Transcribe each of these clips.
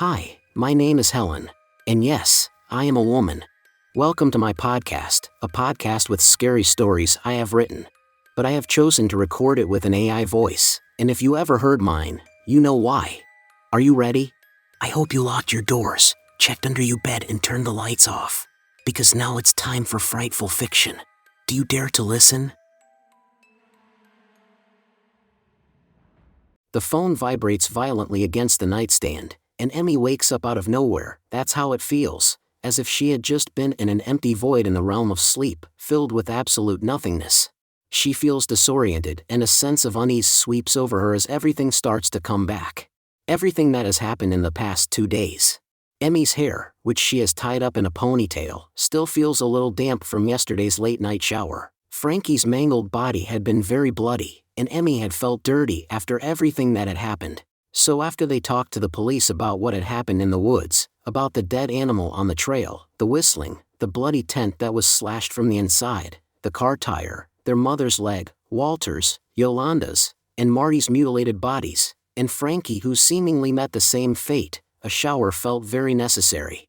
Hi, my name is Helen. And yes, I am a woman. Welcome to my podcast, a podcast with scary stories I have written. But I have chosen to record it with an AI voice, and if you ever heard mine, you know why. Are you ready? I hope you locked your doors, checked under your bed, and turned the lights off. Because now it's time for frightful fiction. Do you dare to listen? The phone vibrates violently against the nightstand, and Emmy wakes up out of nowhere. That's how it feels, as if she had just been in an empty void in the realm of sleep, filled with absolute nothingness. She feels disoriented, and a sense of unease sweeps over her as everything starts to come back. Everything that has happened in the past 2 days. Emmy's hair, which she has tied up in a ponytail, still feels a little damp from yesterday's late-night shower. Frankie's mangled body had been very bloody, and Emmy had felt dirty after everything that had happened. So after they talked to the police about what had happened in the woods, about the dead animal on the trail, the whistling, the bloody tent that was slashed from the inside, the car tire, their mother's leg, Walter's, Yolanda's, and Marty's mutilated bodies, and Frankie who seemingly met the same fate, a shower felt very necessary.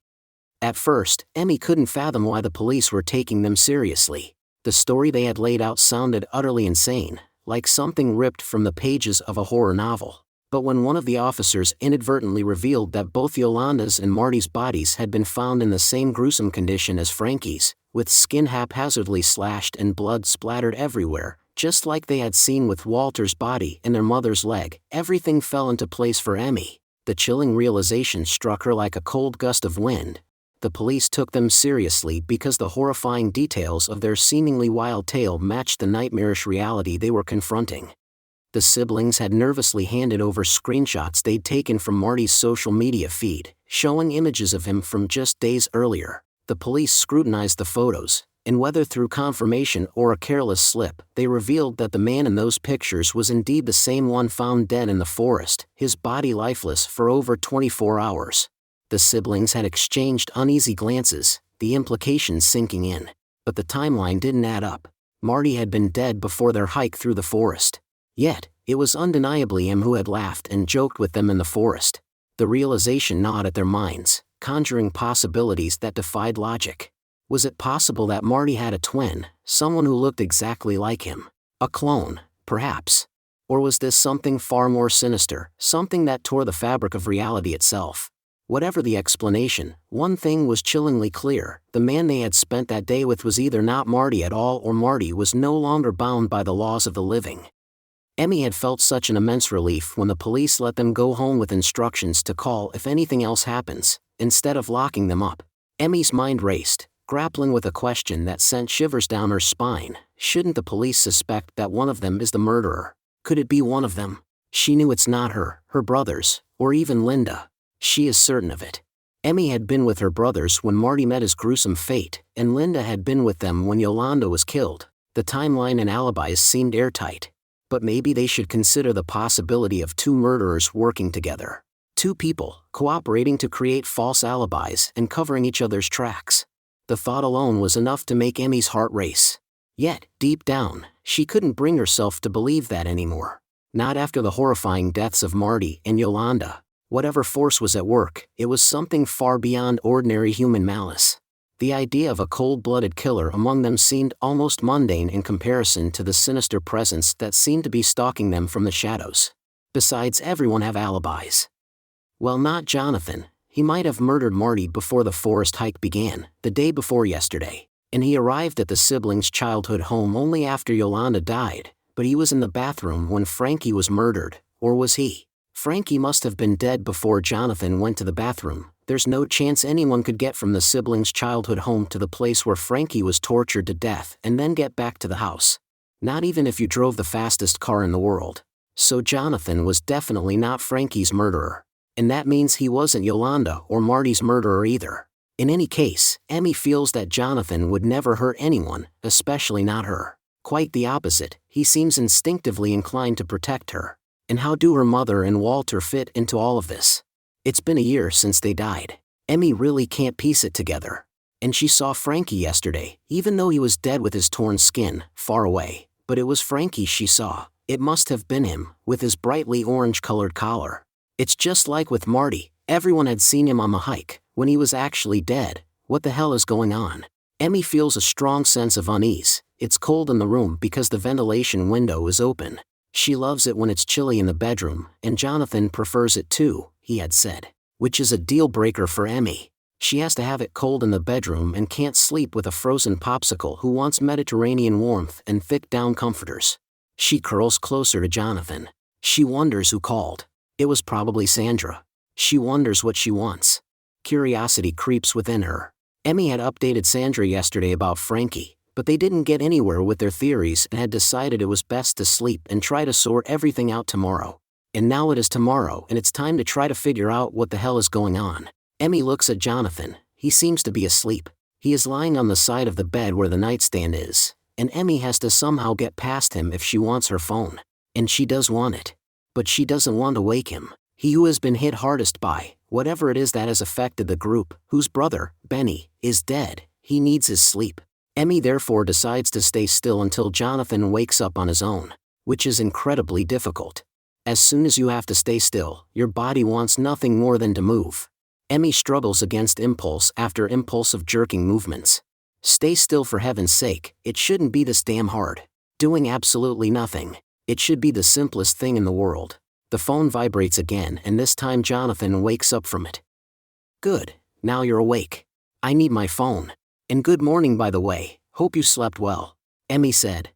At first, Emmy couldn't fathom why the police were taking them seriously. The story they had laid out sounded utterly insane, like something ripped from the pages of a horror novel. But when one of the officers inadvertently revealed that both Yolanda's and Marty's bodies had been found in the same gruesome condition as Frankie's, with skin haphazardly slashed and blood splattered everywhere, just like they had seen with Walter's body and their mother's leg, everything fell into place for Emmy. The chilling realization struck her like a cold gust of wind. The police took them seriously because the horrifying details of their seemingly wild tale matched the nightmarish reality they were confronting. The siblings had nervously handed over screenshots they'd taken from Marty's social media feed, showing images of him from just days earlier. The police scrutinized the photos, and whether through confirmation or a careless slip, they revealed that the man in those pictures was indeed the same one found dead in the forest, his body lifeless for over 24 hours. The siblings had exchanged uneasy glances, the implications sinking in. But the timeline didn't add up. Marty had been dead before their hike through the forest. Yet, it was undeniably him who had laughed and joked with them in the forest. The realization gnawed at their minds, conjuring possibilities that defied logic. Was it possible that Marty had a twin, someone who looked exactly like him? A clone, perhaps? Or was this something far more sinister, something that tore the fabric of reality itself? Whatever the explanation, one thing was chillingly clear: the man they had spent that day with was either not Marty at all, or Marty was no longer bound by the laws of the living. Emmy had felt such an immense relief when the police let them go home with instructions to call if anything else happens, instead of locking them up. Emmy's mind raced, grappling with a question that sent shivers down her spine. Shouldn't the police suspect that one of them is the murderer? Could it be one of them? She knew it's not her brothers, or even Linda. She is certain of it. Emmy had been with her brothers when Marty met his gruesome fate, and Linda had been with them when Yolanda was killed. The timeline and alibis seemed airtight. But maybe they should consider the possibility of 2 murderers working together. 2 people, cooperating to create false alibis and covering each other's tracks. The thought alone was enough to make Emmy's heart race. Yet, deep down, she couldn't bring herself to believe that anymore. Not after the horrifying deaths of Marty and Yolanda. Whatever force was at work, it was something far beyond ordinary human malice. The idea of a cold-blooded killer among them seemed almost mundane in comparison to the sinister presence that seemed to be stalking them from the shadows. Besides, everyone have alibis. Well, not Jonathan. He might have murdered Marty before the forest hike began, the day before yesterday. And he arrived at the siblings' childhood home only after Yolanda died, but he was in the bathroom when Frankie was murdered, or was he? Frankie must have been dead before Jonathan went to the bathroom. There's no chance anyone could get from the siblings' childhood home to the place where Frankie was tortured to death and then get back to the house. Not even if you drove the fastest car in the world. So Jonathan was definitely not Frankie's murderer. And that means he wasn't Yolanda or Marty's murderer either. In any case, Emmy feels that Jonathan would never hurt anyone, especially not her. Quite the opposite, he seems instinctively inclined to protect her. And how do her mother and Walter fit into all of this? It's been a year since they died. Emmy really can't piece it together. And she saw Frankie yesterday, even though he was dead with his torn skin, far away. But it was Frankie she saw. It must have been him, with his brightly orange-colored collar. It's just like with Marty. Everyone had seen him on the hike, when he was actually dead. What the hell is going on? Emmy feels a strong sense of unease. It's cold in the room because the ventilation window is open. She loves it when it's chilly in the bedroom, and Jonathan prefers it too, he had said. Which is a deal breaker for Emmy. She has to have it cold in the bedroom and can't sleep with a frozen popsicle who wants Mediterranean warmth and thick down comforters. She curls closer to Jonathan. She wonders who called. It was probably Sandra. She wonders what she wants. Curiosity creeps within her. Emmy had updated Sandra yesterday about Frankie, but they didn't get anywhere with their theories and had decided it was best to sleep and try to sort everything out tomorrow. And now it is tomorrow and it's time to try to figure out what the hell is going on. Emmy looks at Jonathan. He seems to be asleep. He is lying on the side of the bed where the nightstand is, and Emmy has to somehow get past him if she wants her phone. And she does want it. But she doesn't want to wake him. He who has been hit hardest by whatever it is that has affected the group, whose brother, Benny, is dead, he needs his sleep. Emmy therefore decides to stay still until Jonathan wakes up on his own, which is incredibly difficult. As soon as you have to stay still, your body wants nothing more than to move. Emmy struggles against impulse after impulsive jerking movements. Stay still for heaven's sake, it shouldn't be this damn hard. Doing absolutely nothing. It should be the simplest thing in the world. The phone vibrates again and this time Jonathan wakes up from it. Good, now you're awake. I need my phone. And good morning by the way, hope you slept well. Emmy said.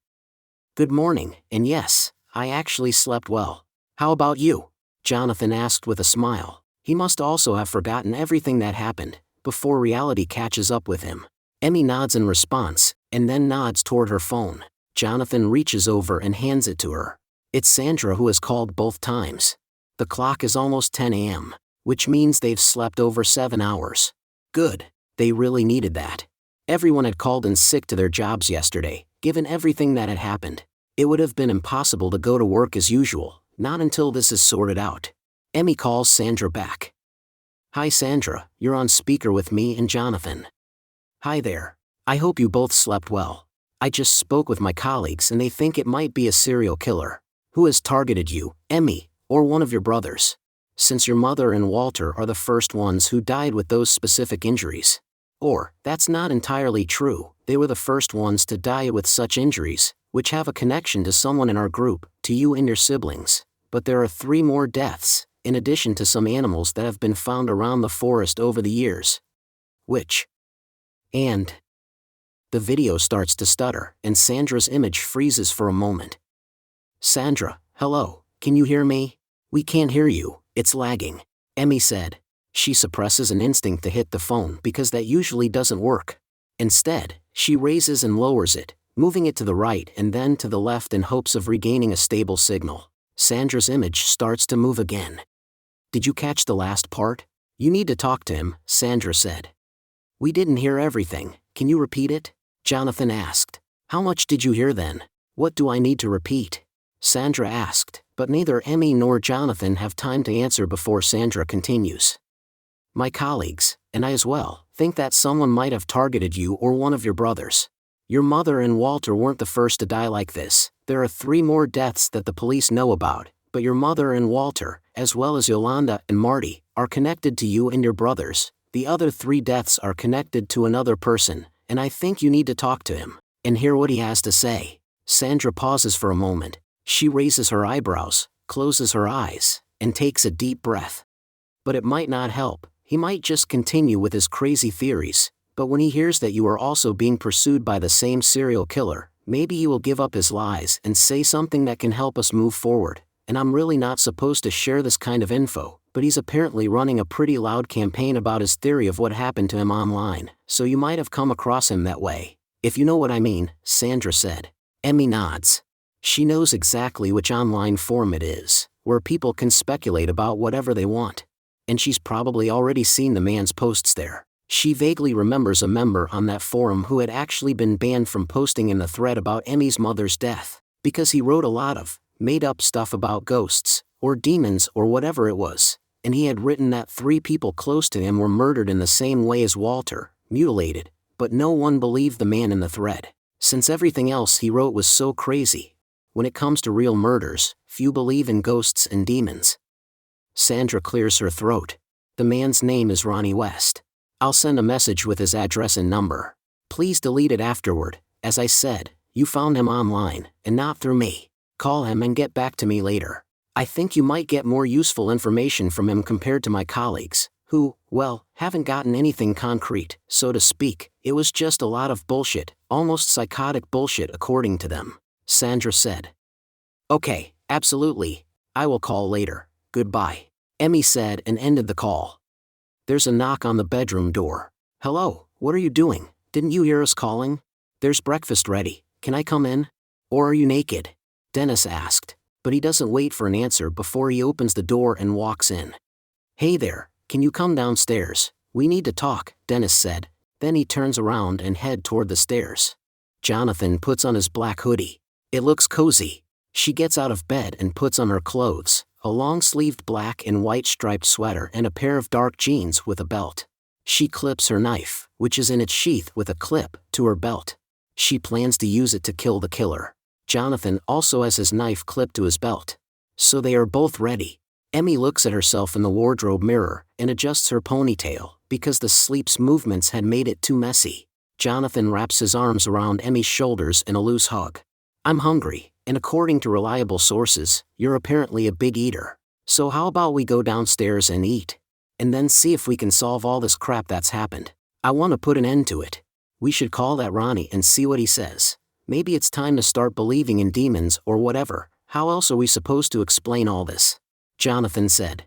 Good morning, and yes, I actually slept well. How about you? Jonathan asked with a smile. He must also have forgotten everything that happened, before reality catches up with him. Emmy nods in response, and then nods toward her phone. Jonathan reaches over and hands it to her. It's Sandra who has called both times. The clock is almost 10 a.m., which means they've slept over 7 hours. Good, they really needed that. Everyone had called in sick to their jobs yesterday, given everything that had happened. It would have been impossible to go to work as usual, not until this is sorted out. Emmy calls Sandra back. Hi Sandra, you're on speaker with me and Jonathan. Hi there. I hope you both slept well. I just spoke with my colleagues and they think it might be a serial killer. Who has targeted you, Emmy, or one of your brothers? Since your mother and Walter are the first ones who died with those specific injuries. Or, that's not entirely true, they were the first ones to die with such injuries, which have a connection to someone in our group, to you and your siblings. But there are 3 more deaths, in addition to some animals that have been found around the forest over the years. Which? And? The video starts to stutter, and Sandra's image freezes for a moment. Sandra, hello, can you hear me? We can't hear you, it's lagging. Emmy said. She suppresses an instinct to hit the phone because that usually doesn't work. Instead, she raises and lowers it, moving it to the right and then to the left in hopes of regaining a stable signal. Sandra's image starts to move again. Did you catch the last part? You need to talk to him, Sandra said. We didn't hear everything, can you repeat it? Jonathan asked. How much did you hear then? What do I need to repeat? Sandra asked, but neither Emmy nor Jonathan have time to answer before Sandra continues. My colleagues, and I as well, think that someone might have targeted you or one of your brothers. Your mother and Walter weren't the first to die like this. There are 3 more deaths that the police know about, but your mother and Walter, as well as Yolanda and Marty, are connected to you and your brothers. The other 3 deaths are connected to another person, and I think you need to talk to him and hear what he has to say. Sandra pauses for a moment. She raises her eyebrows, closes her eyes, and takes a deep breath. But it might not help. He might just continue with his crazy theories, but when he hears that you are also being pursued by the same serial killer, maybe he will give up his lies and say something that can help us move forward. And I'm really not supposed to share this kind of info, but he's apparently running a pretty loud campaign about his theory of what happened to him online, so you might have come across him that way. If you know what I mean, Sandra said. Emmy nods. She knows exactly which online forum it is, where people can speculate about whatever they want. And she's probably already seen the man's posts there. She vaguely remembers a member on that forum who had actually been banned from posting in the thread about Emmy's mother's death, because he wrote a lot of made-up stuff about ghosts, or demons or whatever it was, and he had written that 3 people close to him were murdered in the same way as Walter, mutilated, but no one believed the man in the thread. Since everything else he wrote was so crazy. When it comes to real murders, few believe in ghosts and demons. Sandra clears her throat. The man's name is Ronnie West. I'll send a message with his address and number. Please delete it afterward. As I said, you found him online, and not through me. Call him and get back to me later. I think you might get more useful information from him compared to my colleagues, who, well, haven't gotten anything concrete, so to speak. It was just a lot of bullshit, almost psychotic bullshit according to them, Sandra said. Okay, absolutely. I will call later. Goodbye. Emmy said and ended the call. There's a knock on the bedroom door. Hello, what are you doing? Didn't you hear us calling? There's breakfast ready. Can I come in? Or are you naked? Dennis asked, but he doesn't wait for an answer before he opens the door and walks in. Hey there, can you come downstairs? We need to talk, Dennis said. Then he turns around and head toward the stairs. Jonathan puts on his black hoodie. It looks cozy. She gets out of bed and puts on her clothes, a long-sleeved black and white striped sweater and a pair of dark jeans with a belt. She clips her knife, which is in its sheath with a clip, to her belt. She plans to use it to kill the killer. Jonathan also has his knife clipped to his belt. So they are both ready. Emmy looks at herself in the wardrobe mirror and adjusts her ponytail, because the sleep's movements had made it too messy. Jonathan wraps his arms around Emmy's shoulders in a loose hug. I'm hungry, and according to reliable sources, you're apparently a big eater. So how about we go downstairs and eat? And then see if we can solve all this crap that's happened. I want to put an end to it. We should call that Ronnie and see what he says. Maybe it's time to start believing in demons or whatever. How else are we supposed to explain all this? Jonathan said.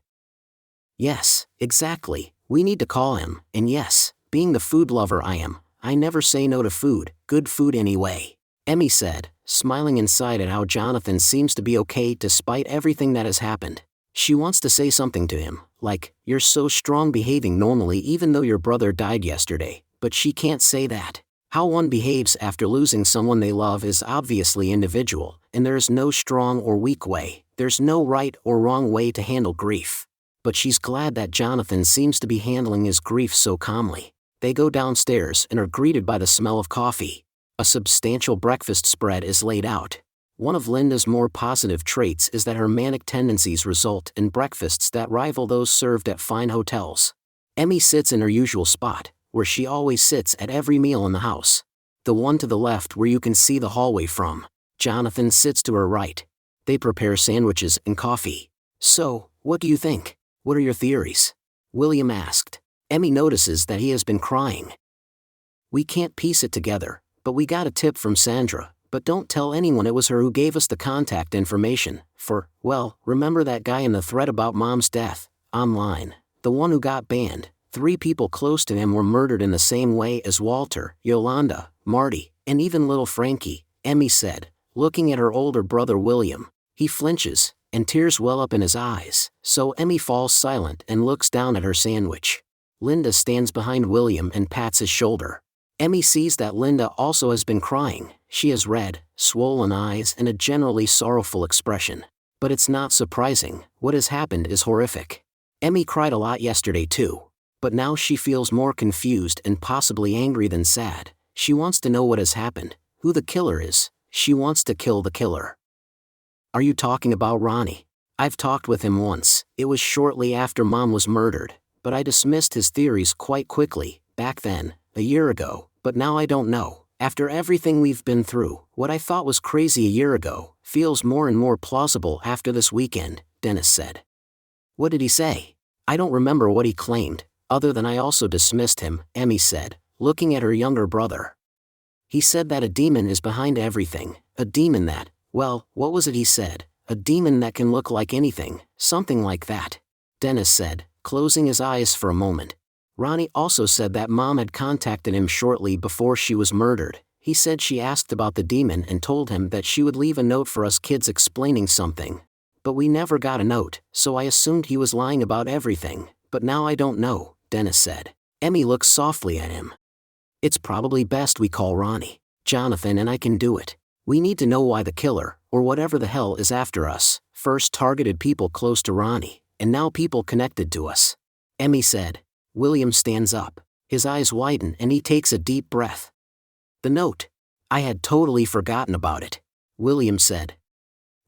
Yes, exactly. We need to call him, and yes, being the food lover I am, I never say no to food, good food anyway. Emmy said, smiling inside at how Jonathan seems to be okay despite everything that has happened. She wants to say something to him, like, you're so strong behaving normally even though your brother died yesterday, but she can't say that. How one behaves after losing someone they love is obviously individual, and there is no strong or weak way, there's no right or wrong way to handle grief. But she's glad that Jonathan seems to be handling his grief so calmly. They go downstairs and are greeted by the smell of coffee. A substantial breakfast spread is laid out. One of Linda's more positive traits is that her manic tendencies result in breakfasts that rival those served at fine hotels. Emmy sits in her usual spot, where she always sits at every meal in the house. The one to the left where you can see the hallway from. Jonathan sits to her right. They prepare sandwiches and coffee. So, what do you think? What are your theories? William asked. Emmy notices that he has been crying. We can't piece it together, but we got a tip from Sandra, but don't tell anyone it was her who gave us the contact information, well, remember that guy in the thread about Mom's death, online, the one who got banned. 3 people close to him were murdered in the same way as Walter, Yolanda, Marty, and even little Frankie, Emmy said, looking at her older brother William. He flinches, and tears well up in his eyes, so Emmy falls silent and looks down at her sandwich. Linda stands behind William and pats his shoulder. Emmy sees that Linda also has been crying. She has red, swollen eyes and a generally sorrowful expression. But it's not surprising, what has happened is horrific. Emmy cried a lot yesterday too. But now she feels more confused and possibly angry than sad. She wants to know what has happened, who the killer is. She wants to kill the killer. Are you talking about Ronnie? I've talked with him once. It was shortly after Mom was murdered, but I dismissed his theories quite quickly, back then, a year ago, but now I don't know. After everything we've been through, what I thought was crazy a year ago, feels more and more plausible after this weekend, Dennis said. What did he say? I don't remember what he claimed, other than I also dismissed him, Emmy said, looking at her younger brother. He said that a demon is behind everything, a demon that, well, what was it he said? A demon that can look like anything, something like that. Dennis said, closing his eyes for a moment. Ronnie also said that Mom had contacted him shortly before she was murdered. He said she asked about the demon and told him that she would leave a note for us kids explaining something. But we never got a note, so I assumed he was lying about everything, but now I don't know, Dennis said. Emmy looks softly at him. It's probably best we call Ronnie. Jonathan and I can do it. We need to know why the killer, or whatever the hell is after us, first targeted people close to Ronnie, and now people connected to us. Emmy said. William stands up. His eyes widen and he takes a deep breath. The note. I had totally forgotten about it. William said.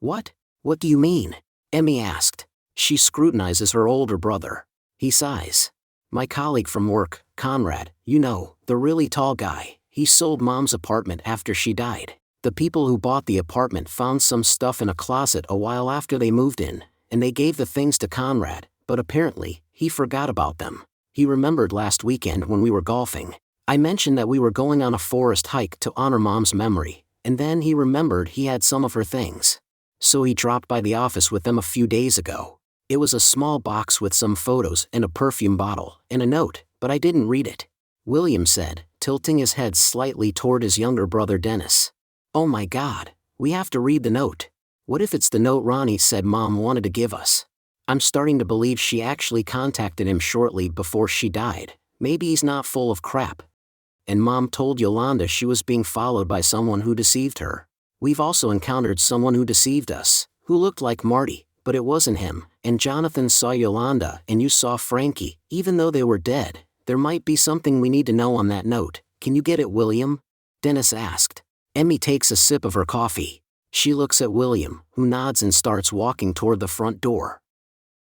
What? What do you mean? Emmy asked. She scrutinizes her older brother. He sighs. My colleague from work, Conrad, you know, the really tall guy, he sold Mom's apartment after she died. The people who bought the apartment found some stuff in a closet a while after they moved in, and they gave the things to Conrad, but apparently, he forgot about them. He remembered last weekend when we were golfing. I mentioned that we were going on a forest hike to honor Mom's memory, and then he remembered he had some of her things. So he dropped by the office with them a few days ago. It was a small box with some photos and a perfume bottle, and a note, but I didn't read it. William said, tilting his head slightly toward his younger brother Dennis. Oh my God, we have to read the note. What if it's the note Ronnie said Mom wanted to give us? I'm starting to believe she actually contacted him shortly before she died. Maybe he's not full of crap. And Mom told Yolanda she was being followed by someone who deceived her. We've also encountered someone who deceived us, who looked like Marty, but it wasn't him, and Jonathan saw Yolanda and you saw Frankie, even though they were dead. There might be something we need to know on that note. Can you get it, William? Dennis asked. Emmy takes a sip of her coffee. She looks at William, who nods and starts walking toward the front door.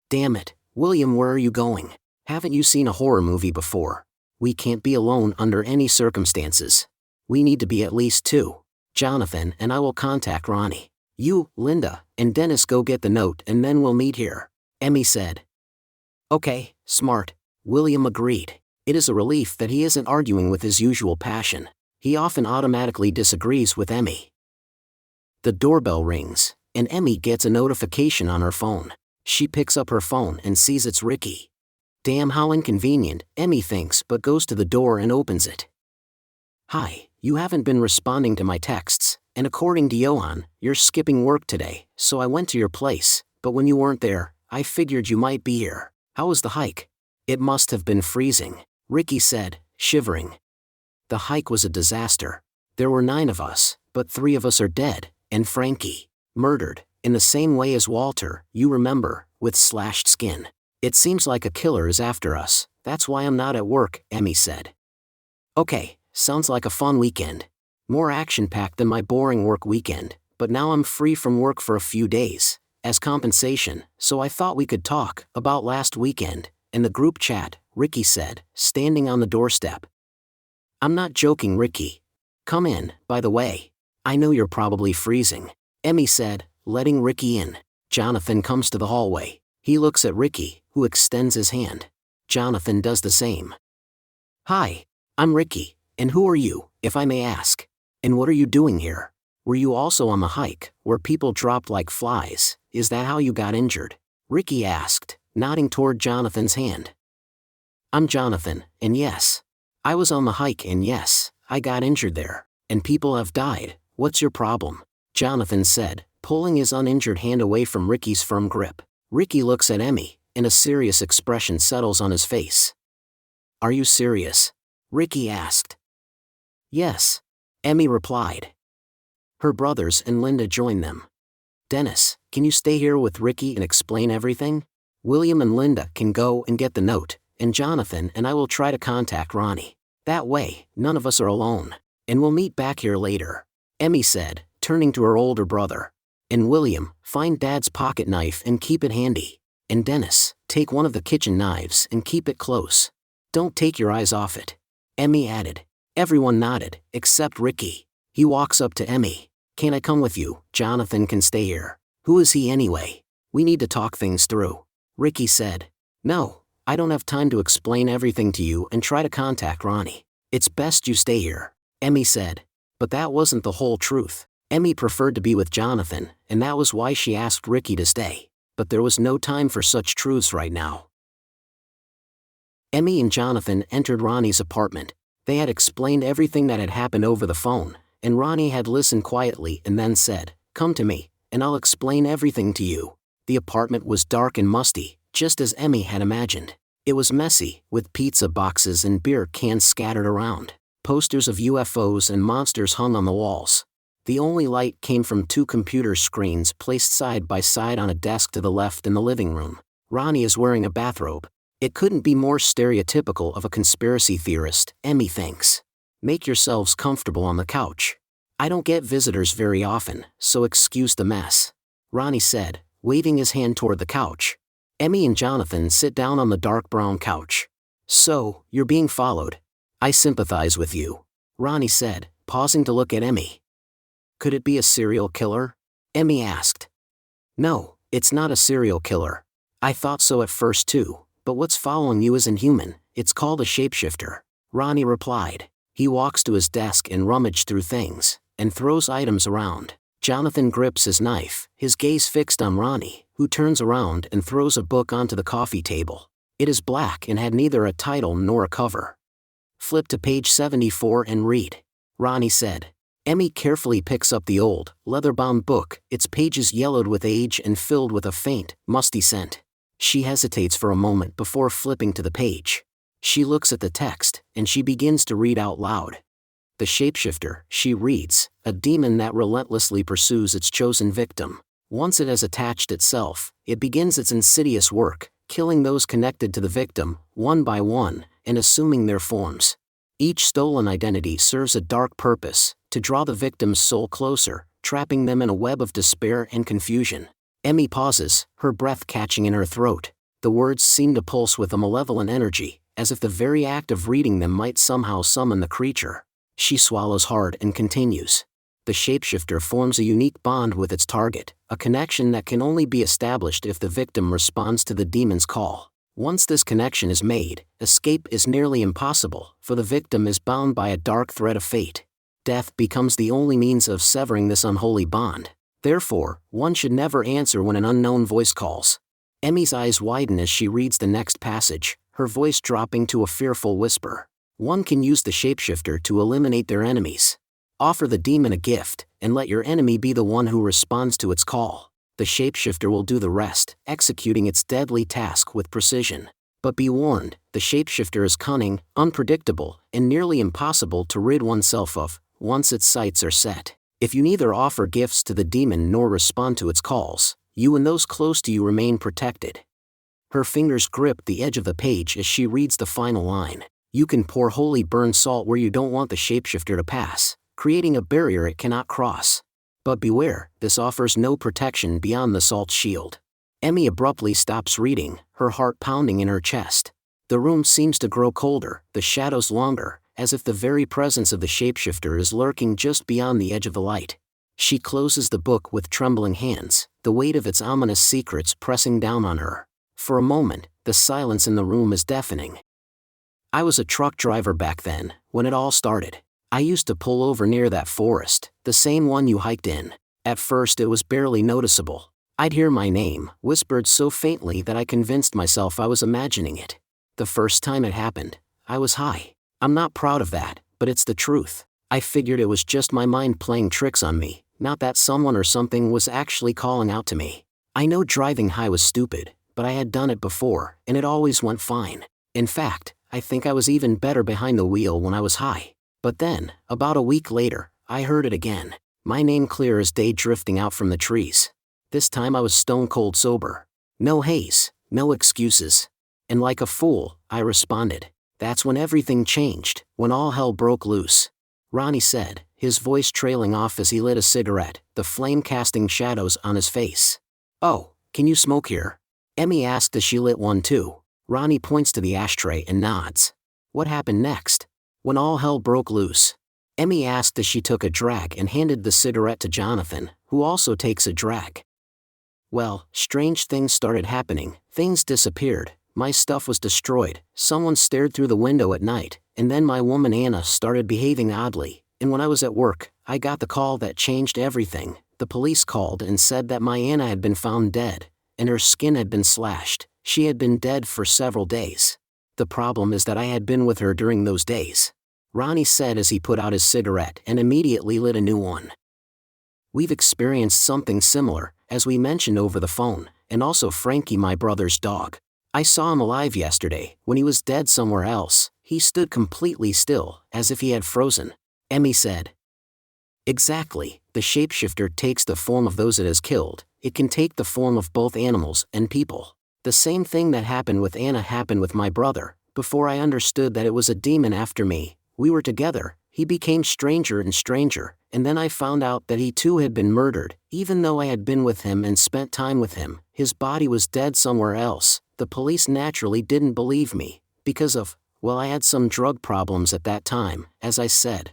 Damn it, William, where are you going? Haven't you seen a horror movie before? We can't be alone under any circumstances. We need to be at least two. Jonathan and I will contact Ronnie. You, Linda, and Dennis go get the note and then we'll meet here, Emmy said. Okay, smart. William agreed. It is a relief that he isn't arguing with his usual passion. He often automatically disagrees with Emmy. The doorbell rings, and Emmy gets a notification on her phone. She picks up her phone and sees it's Ricky. Damn, how inconvenient, Emmy thinks, but goes to the door and opens it. Hi, you haven't been responding to my texts, and according to Johan, you're skipping work today, so I went to your place, but when you weren't there, I figured you might be here. How was the hike? It must have been freezing, Ricky said, shivering. The hike was a disaster. There were 9 of us, but 3 of us are dead, and Frankie, murdered, in the same way as Walter, you remember, with slashed skin. It seems like a killer is after us. That's why I'm not at work, Emmy said. Okay, sounds like a fun weekend. More action-packed than my boring work weekend, but now I'm free from work for a few days, as compensation, so I thought we could talk about last weekend. In the group chat, Ricky said, standing on the doorstep. I'm not joking, Ricky. Come in, by the way. I know you're probably freezing, Emmy said, letting Ricky in. Jonathan comes to the hallway. He looks at Ricky, who extends his hand. Jonathan does the same. Hi, I'm Ricky, and who are you, if I may ask? And what are you doing here? Were you also on the hike, where people dropped like flies? Is that how you got injured? Ricky asked, nodding toward Jonathan's hand. I'm Jonathan, and yes. I was on the hike and yes, I got injured there, and people have died. What's your problem? Jonathan said, pulling his uninjured hand away from Ricky's firm grip. Ricky looks at Emmy, and a serious expression settles on his face. Are you serious? Ricky asked. Yes, Emmy replied. Her brothers and Linda joined them. Dennis, can you stay here with Ricky and explain everything? William and Linda can go and get the note, and Jonathan and I will try to contact Ronnie. That way, none of us are alone, and we'll meet back here later, Emmy said, turning to her older brother. And William, find Dad's pocket knife and keep it handy. And Dennis, take one of the kitchen knives and keep it close. Don't take your eyes off it, Emmy added. Everyone nodded, except Ricky. He walks up to Emmy. Can I come with you? Jonathan can stay here. Who is he anyway? We need to talk things through, Ricky said. No, I don't have time to explain everything to you and try to contact Ronnie. It's best you stay here, Emmy said. But that wasn't the whole truth. Emmy preferred to be with Jonathan, and that was why she asked Ricky to stay. But there was no time for such truths right now. Emmy and Jonathan entered Ronnie's apartment. They had explained everything that had happened over the phone, and Ronnie had listened quietly and then said, "Come to me, and I'll explain everything to you." The apartment was dark and musty, just as Emmy had imagined. It was messy, with pizza boxes and beer cans scattered around. Posters of UFOs and monsters hung on the walls. The only light came from 2 computer screens placed side by side on a desk to the left in the living room. Ronnie is wearing a bathrobe. It couldn't be more stereotypical of a conspiracy theorist, Emmy thinks. Make yourselves comfortable on the couch. I don't get visitors very often, so excuse the mess, Ronnie said, waving his hand toward the couch. Emmy and Jonathan sit down on the dark brown couch. So, you're being followed. I sympathize with you, Ronnie said, pausing to look at Emmy. Could it be a serial killer? Emmy asked. No, it's not a serial killer. I thought so at first too, but what's following you isn't human, it's called a shapeshifter, Ronnie replied. He walks to his desk and rummages through things, and throws items around. Jonathan grips his knife, his gaze fixed on Ronnie, who turns around and throws a book onto the coffee table. It is black and had neither a title nor a cover. Flip to page 74 and read, Ronnie said. Emmy carefully picks up the old, leather-bound book, its pages yellowed with age and filled with a faint, musty scent. She hesitates for a moment before flipping to the page. She looks at the text, and she begins to read out loud. The shapeshifter, she reads, a demon that relentlessly pursues its chosen victim. Once it has attached itself, it begins its insidious work, killing those connected to the victim, one by one, and assuming their forms. Each stolen identity serves a dark purpose, to draw the victim's soul closer, trapping them in a web of despair and confusion. Emmy pauses, her breath catching in her throat. The words seem to pulse with a malevolent energy, as if the very act of reading them might somehow summon the creature. She swallows hard and continues. The shapeshifter forms a unique bond with its target, a connection that can only be established if the victim responds to the demon's call. Once this connection is made, escape is nearly impossible, for the victim is bound by a dark thread of fate. Death becomes the only means of severing this unholy bond. Therefore, one should never answer when an unknown voice calls. Emmy's eyes widen as she reads the next passage, her voice dropping to a fearful whisper. One can use the shapeshifter to eliminate their enemies. Offer the demon a gift, and let your enemy be the one who responds to its call. The shapeshifter will do the rest, executing its deadly task with precision. But be warned, the shapeshifter is cunning, unpredictable, and nearly impossible to rid oneself of, once its sights are set. If you neither offer gifts to the demon nor respond to its calls, you and those close to you remain protected. Her fingers grip the edge of the page as she reads the final line. You can pour holy burned salt where you don't want the shapeshifter to pass, creating a barrier it cannot cross. But beware, this offers no protection beyond the salt's shield. Emmy abruptly stops reading, her heart pounding in her chest. The room seems to grow colder, the shadows longer, as if the very presence of the shapeshifter is lurking just beyond the edge of the light. She closes the book with trembling hands, the weight of its ominous secrets pressing down on her. For a moment, the silence in the room is deafening. I was a truck driver back then, when it all started. I used to pull over near that forest, the same one you hiked in. At first it was barely noticeable. I'd hear my name, whispered so faintly that I convinced myself I was imagining it. The first time it happened, I was high. I'm not proud of that, but it's the truth. I figured it was just my mind playing tricks on me, not that someone or something was actually calling out to me. I know driving high was stupid, but I had done it before, and it always went fine. In fact, I think I was even better behind the wheel when I was high. But then, about a week later, I heard it again. My name clear as day drifting out from the trees. This time I was stone cold sober. No haze, no excuses. And like a fool, I responded. That's when everything changed, when all hell broke loose. Ronnie said, his voice trailing off as he lit a cigarette, the flame casting shadows on his face. Oh, can you smoke here? Emmy asked as she lit one too. Ronnie points to the ashtray and nods. What happened next? When all hell broke loose, Emmy asked as she took a drag and handed the cigarette to Jonathan, who also takes a drag. Well, strange things started happening, things disappeared, my stuff was destroyed, someone stared through the window at night, and then my woman Anna started behaving oddly, and when I was at work, I got the call that changed everything. The police called and said that my Anna had been found dead, and her skin had been slashed. She had been dead for several days. The problem is that I had been with her during those days, Ronnie said as he put out his cigarette and immediately lit a new one. We've experienced something similar, as we mentioned over the phone, and also Frankie, my brother's dog. I saw him alive yesterday. When he was dead somewhere else, he stood completely still, as if he had frozen. Emmy said. Exactly, the shapeshifter takes the form of those it has killed. It can take the form of both animals and people. The same thing that happened with Anna happened with my brother. Before I understood that it was a demon after me, we were together, he became stranger and stranger, and then I found out that he too had been murdered. Even though I had been with him and spent time with him, his body was dead somewhere else. The police naturally didn't believe me, because I had some drug problems at that time, as I said.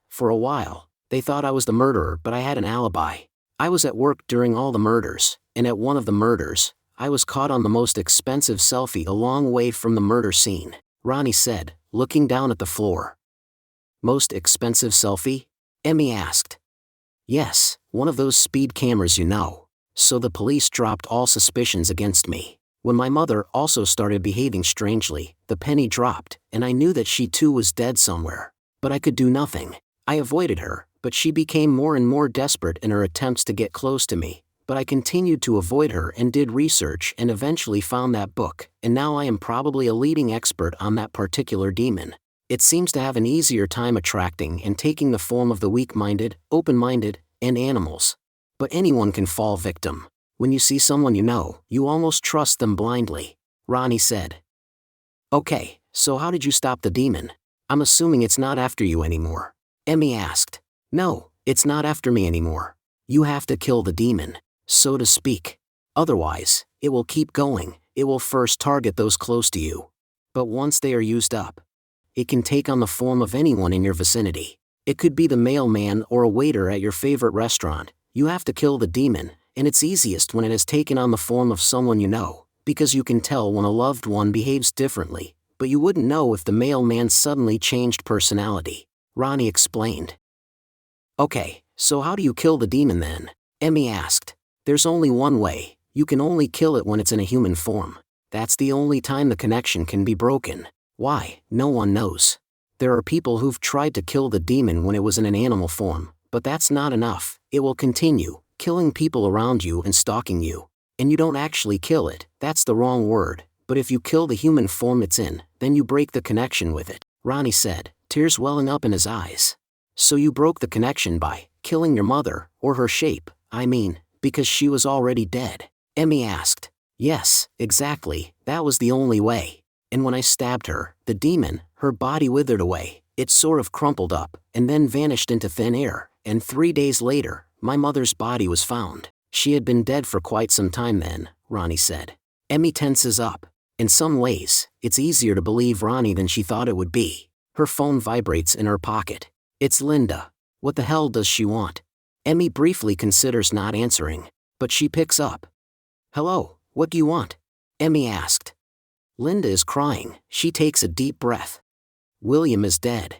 For a while, they thought I was the murderer, but I had an alibi. I was at work during all the murders, and at one of the murders, I was caught on the most expensive selfie a long way from the murder scene, Ronnie said, looking down at the floor. Most expensive selfie? Emmy asked. Yes, one of those speed cameras, So the police dropped all suspicions against me. When my mother also started behaving strangely, the penny dropped, and I knew that she too was dead somewhere. But I could do nothing. I avoided her, but she became more and more desperate in her attempts to get close to me. But I continued to avoid her and did research and eventually found that book, and now I am probably a leading expert on that particular demon. It seems to have an easier time attracting and taking the form of the weak-minded, open-minded, and animals. But anyone can fall victim. When you see someone you almost trust them blindly, Ronnie said. Okay, so how did you stop the demon? I'm assuming it's not after you anymore. Emmy asked. No, it's not after me anymore. You have to kill the demon, so to speak. Otherwise, it will keep going. It will first target those close to you. But once they are used up, it can take on the form of anyone in your vicinity. It could be the mailman or a waiter at your favorite restaurant. You have to kill the demon, and it's easiest when it has taken on the form of someone because you can tell when a loved one behaves differently, but you wouldn't know if the mailman suddenly changed personality, Ronnie explained. Okay, so how do you kill the demon then? Emmy asked. There's only one way. You can only kill it when it's in a human form. That's the only time the connection can be broken. Why? No one knows. There are people who've tried to kill the demon when it was in an animal form, but that's not enough. It will continue, killing people around you and stalking you. And you don't actually kill it, that's the wrong word, but if you kill the human form it's in, then you break the connection with it, Ronnie said, tears welling up in his eyes. So you broke the connection by killing your mother, or her shape, because she was already dead? Emmy asked. Yes, exactly, that was the only way. And when I stabbed her, the demon, her body withered away, it sort of crumpled up, and then vanished into thin air, and 3 days later, my mother's body was found. She had been dead for quite some time then, Ronnie said. Emmy tenses up. In some ways, it's easier to believe Ronnie than she thought it would be. Her phone vibrates in her pocket. It's Linda. What the hell does she want? Emmy briefly considers not answering, but she picks up. Hello, what do you want? Emmy asked. Linda is crying. She takes a deep breath. William is dead.